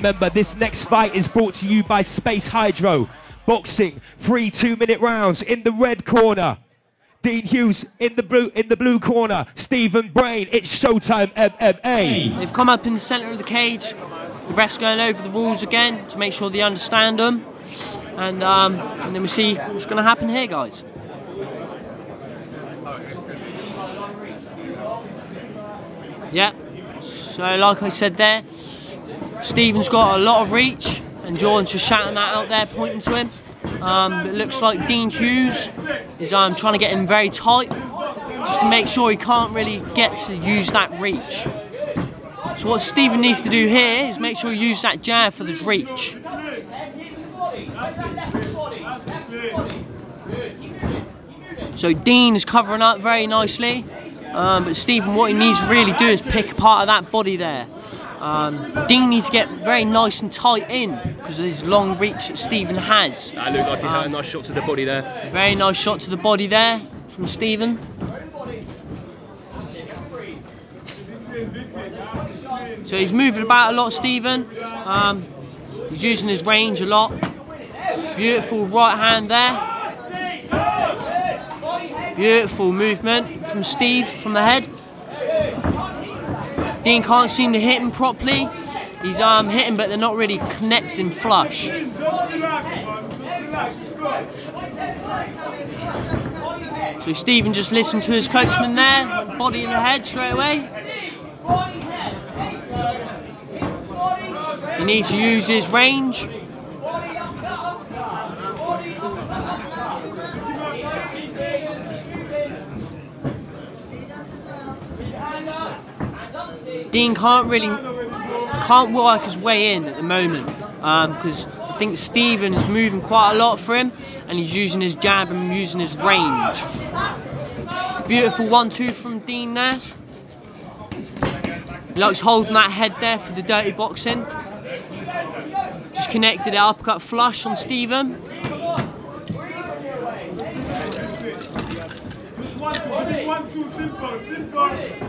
Remember, this next fight is brought to you by Space Hydro. Boxing, 3 2-minute rounds in the red corner. Dean Hughes in the blue corner. Stephen Brain, it's showtime MMA. They've come up in the centre of the cage. The ref's going over the rules again to make sure they understand them. And then we see what's going to happen here, guys. Yeah, so like I said there, Stephen's got a lot of reach and Jordan's just shouting that out there, pointing to him. It looks like Dean Hughes is trying to get him very tight just to make sure he can't really get to use that reach. So what Stephen needs to do here is make sure he uses that jab for the reach. So Dean is covering up very nicely, but Stephen, what he needs to really do is pick a part of that body there. Dean needs to get very nice and tight in because of his long reach that Stephen has. That looked like he had a nice shot to the body there. Very nice shot to the body there from Stephen. So he's moving about a lot, Stephen. He's using his range a lot. Beautiful right hand there. Beautiful movement from Steve from the head. Dean can't seem to hit him properly. He's hitting, but they're not really connecting flush. So Stephen just listened to his coachman there, body in the head straight away. He needs to use his range. Dean can't work his way in at the moment because I think Stephen is moving quite a lot for him and he's using his jab and using his range. Beautiful 1-2 from Dean there. He likes holding that head there for the dirty boxing. Just connected it uppercut flush on Stephen.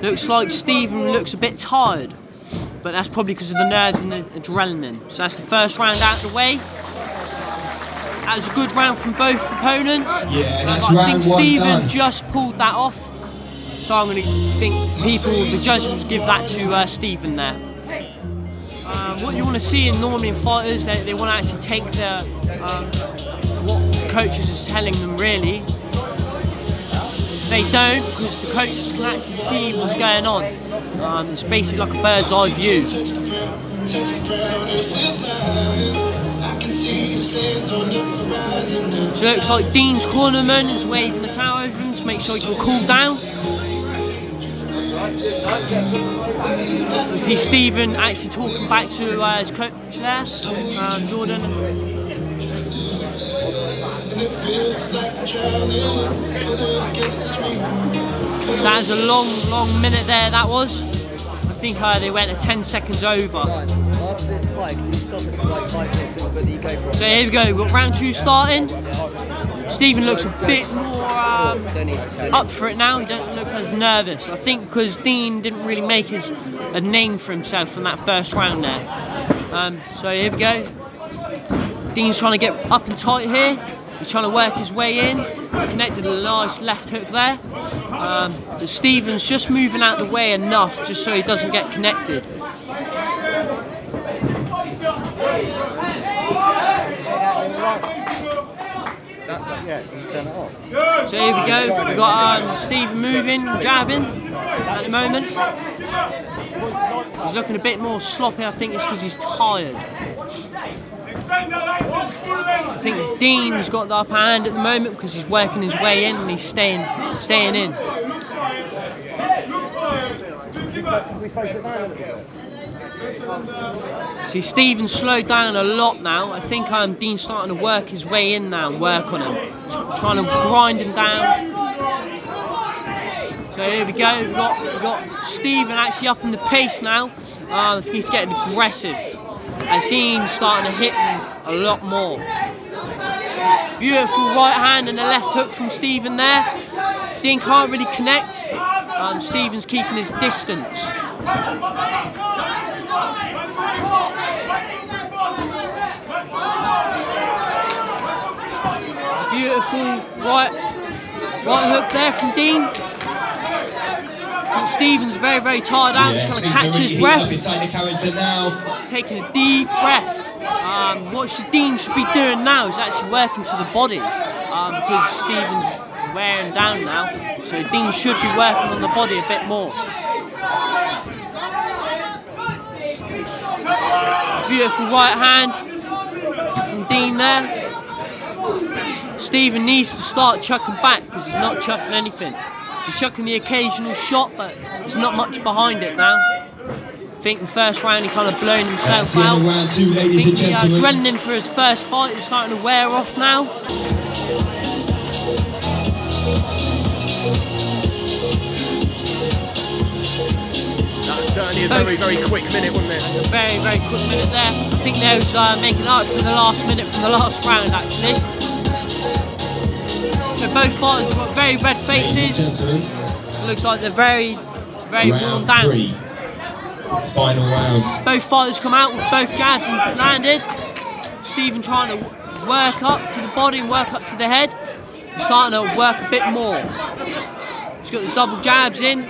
Looks like Stephen looks a bit tired, but that's probably because of the nerves and the adrenaline. So that's the first round out of the way. That was a good round from both opponents. Yeah, that's I think Stephen done. just pulled that off. So I'm going to think the judges will give that to Stephen there. What you want to see normally in fighters, they want to actually take what the coaches is telling them really. They don't, because the coaches can actually see what's going on. It's basically like a bird's eye view. So it looks like Dean's cornerman is waving the towel over him to make sure he can cool down. You see Stephen actually talking back to his coach there, Jordan. So that was a long minute there, that was. I think they went 10 seconds over. After this fight, can you stop it for like 5 minutes and you go for it? So here we go, we've got round 2 starting. Stephen looks a bit more up for it now, he doesn't look as nervous. I think because Dean didn't really make a name for himself from that first round there. So here we go. Dean's trying to get up and tight here. He's trying to work his way in. Connected a nice left hook there. But Stephen's just moving out the way enough just so he doesn't get connected. So here we go. We've got Stephen moving, jabbing at the moment. He's looking a bit more sloppy. I think it's because he's tired. I think Dean's got the upper hand at the moment because he's working his way in and he's staying in. See, Stephen's slowed down a lot now. I think Dean's starting to work his way in now and work on him, trying to grind him down. So here we go. We've got Stephen actually up in the pace now. I think he's getting aggressive as Dean's starting to hit him a lot more. Beautiful right hand and a left hook from Stephen there. Dean can't really connect. Stephen's keeping his distance. beautiful right hook there from Dean. I think Stephen's very tired out, trying to catch his breath. He's taking a deep breath. What Dean should be doing now is actually working to the body, because Stephen's wearing down now. So Dean should be working on the body a bit more. Beautiful right hand from Dean there. Stephen needs to start chucking back because he's not chucking anything. He's chucking the occasional shot, but there's not much behind it now. I think the first round he kind of blown himself out. Round two, ladies and gentlemen. The adrenaline for his first fight is starting to wear off now. Certainly a very quick minute, wasn't it? A very quick minute there. I think they was making up for the last minute from the last round, actually. So both fighters have got very red faces. It looks like they're very worn down. Three. Final round. Both fighters come out with both jabs and landed. Stephen trying to work up to the body and work up to the head. He's starting to work a bit more. He's got the double jabs in.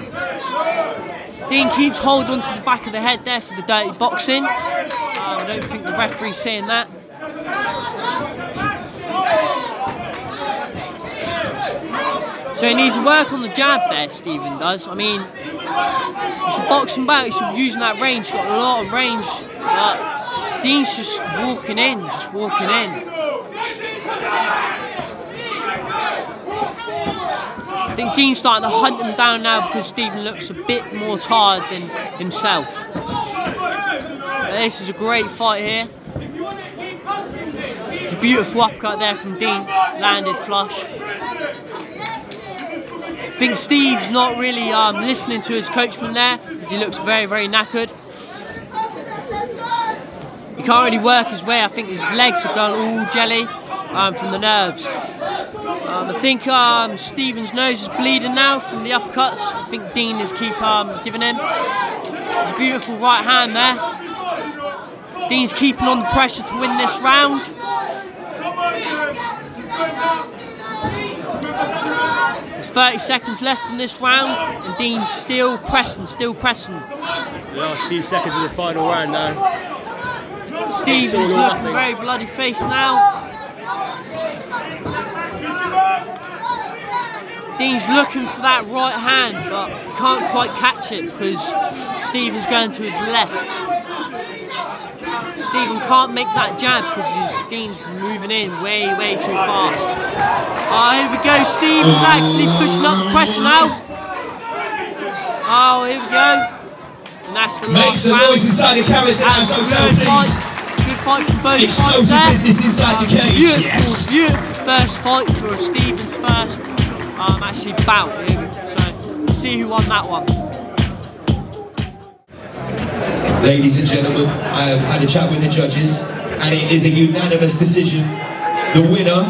Dean keeps hold on to the back of the head there for the dirty boxing. I don't think the referee's saying that. So he needs to work on the jab there, Stephen does. I mean, it's a boxing bout, he should be using that range. He's got a lot of range. But Dean's just walking in, I think Dean's starting to hunt him down now because Stephen looks a bit more tired than himself. But this is a great fight here. It's a beautiful uppercut there from Dean, landed flush. I think Steve's not really listening to his coachman there because he looks very knackered. He can't really work his way. I think his legs have gone all jelly from the nerves. I think Stephen's nose is bleeding now from the uppercuts. I think Dean is keep giving him. It's a beautiful right hand there. Dean's keeping on the pressure to win this round. There's 30 seconds left in this round, and Dean's still pressing. The last few seconds of the final round now. Stephen's looking very bloody face now. Dean's looking for that right hand, but can't quite catch it because Stephen's going to his left. Stephen can't make that jab because Dean's moving in way too fast. Here we go, Stephen's actually pushing up the pressure now. Oh, here we go. And that's the last round. Make some noise inside the carriage now, so please. Good fight from both sides there. Business inside the cage. Beautiful first fight for Stephen's first actually bout. So we'll see who won that one. Ladies and gentlemen, I have had a chat with the judges, and it is a unanimous decision. The winner,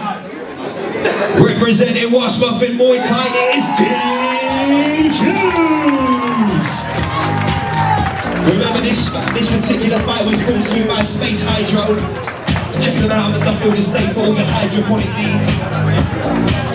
representing West Muffin Muay Thai, it is Hughes. Remember, this particular fight was brought to you by Space Hydro. Check them out on the Duffield Estate for all your hydroponic needs.